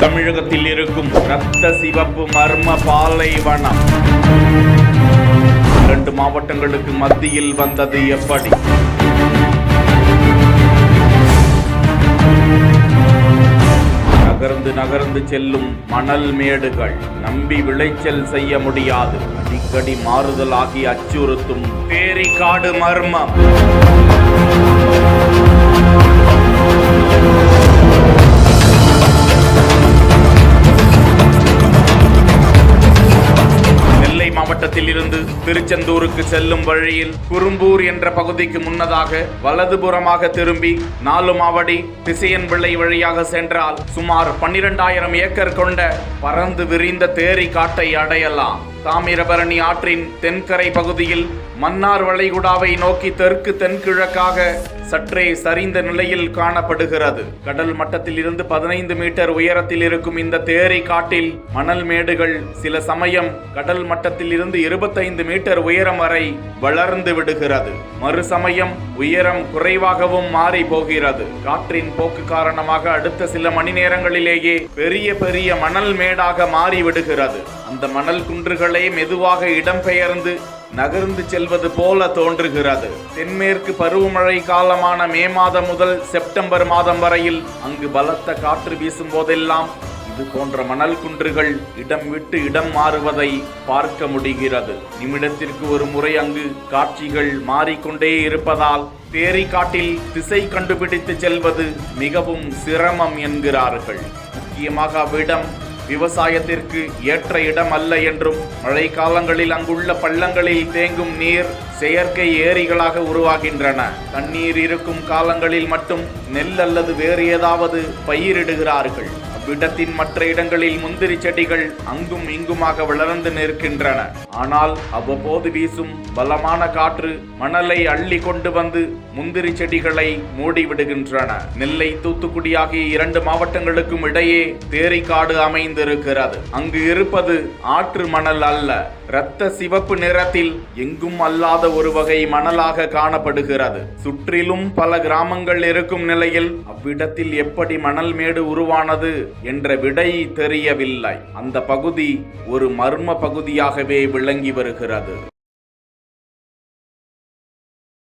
தமிழகத்தில் இருக்கும் இரத்த சிவப்பு மர்ம பாலைவனம் 2 மாவட்டங்களுக்கு மத்தியில் வந்தது எப்படி? நகர்ந்து செல்லும் மணல் மேடுகள் நம்பி விளைச்சல் செய்ய முடியாது. அடிக்கடி மாறுதலாகி அச்சுறுத்தும் தேரிக்காடு மர்மம். மாவட்டத்தில் இருந்து திருச்செந்தூருக்கு செல்லும் வழியில் குறும்பூர் என்ற பகுதிக்கு முன்னதாக வலதுபுறமாக திரும்பி 4 மாவடி திசையன்பிள்ளை வழியாக சென்றால் சுமார் 12,000 ஏக்கர் கொண்ட பறந்து விரிந்த தேரி காட்டை அடையலாம். தாமிரபரணி ஆற்றின் தென்கரை பகுதியில் மன்னார் வளைகுடாவை நோக்கி தெற்கு தென்கிழக்காக சற்றே சரிந்த நிலையில் காணப்படுகிறது. கடல் மட்டத்தில் இருந்து 15 மீட்டர் உயரத்தில் இருக்கும் இந்த தேரி காட்டில் மணல் மேடுகள் சில சமயம் கடல் மட்டத்தில் இருந்து 25 மீட்டர் உயரம் வரை வளர்ந்து விடுகிறது. மறுசமயம் உயரம் குறைவாகவும் மாறி போகிறது. காற்றின் போக்கு காரணமாக அடுத்த சில மணி நேரங்களிலேயே பெரிய மணல் மேடாக மாறி விடுகிறது. அந்த மணல் குன்றுகளே மெதுவாக இடம்பெயர்ந்து நகர்ந்து செல்வது போல தோன்றுகிறது. தென்மேற்கு பருவமழை காலமான மே மாதம் முதல் செப்டம்பர் மாதம் வரையில் அங்கு பலத்த காற்று வீசும் போதெல்லாம் இது போன்ற மணல் குன்றுகள் இடம் விட்டு இடம் மாறுவதை பார்க்க முடிகிறது. நிமிடத்திற்கு ஒரு முறை அங்கு காட்சிகள் மாறிக்கொண்டே இருப்பதால் தேரி காட்டில் திசை கண்டுபிடித்து செல்வது மிகவும் சிரமம் என்கிறார்கள். முக்கியமாக அவ்விடம் விவசாயத்திற்கு ஏற்ற இடம் அல்ல என்றும் மழை காலங்களில் அங்குள்ள பள்ளங்களில் தேங்கும் நீர் செயற்கை ஏரிகளாக உருவாகின்றன. தண்ணீர் இருக்கும் காலங்களில் மட்டும் நெல் அல்லது வேறு ஏதாவது பயிரிடுகிறார்கள். அவ்விடத்தின் மற்ற இடங்களில் முந்திரி செடிகள் அங்கும் இங்குமாக வளர்ந்து நிற்கின்றன. ஆனால் அவ்வப்போது வீசும் பலமான காற்று மணலை அள்ளி கொண்டு வந்து முந்திரி செடிகளை மூடிவிடுகின்றன. நெல்லை தூத்துக்குடி ஆகிய 2 மாவட்டங்களுக்கும் இடையே தேரிக்காடு அமைந்திருக்கிறது. அங்கு இருப்பது ஆற்று மணல் அல்ல, இரத்த சிவப்பு நிறத்தில் எங்கும் அல்லாத ஒரு வகை மணலாக காணப்படுகிறது. சுற்றிலும் பல கிராமங்கள் இருக்கும் நிலையில் அவ்விடத்தில் எப்படி மணல் மேடு உருவானது என்ற விடை தெரியவில்லை. அந்த பகுதி ஒரு மர்ம பகுதியாகவே விளங்கி வருகிறது.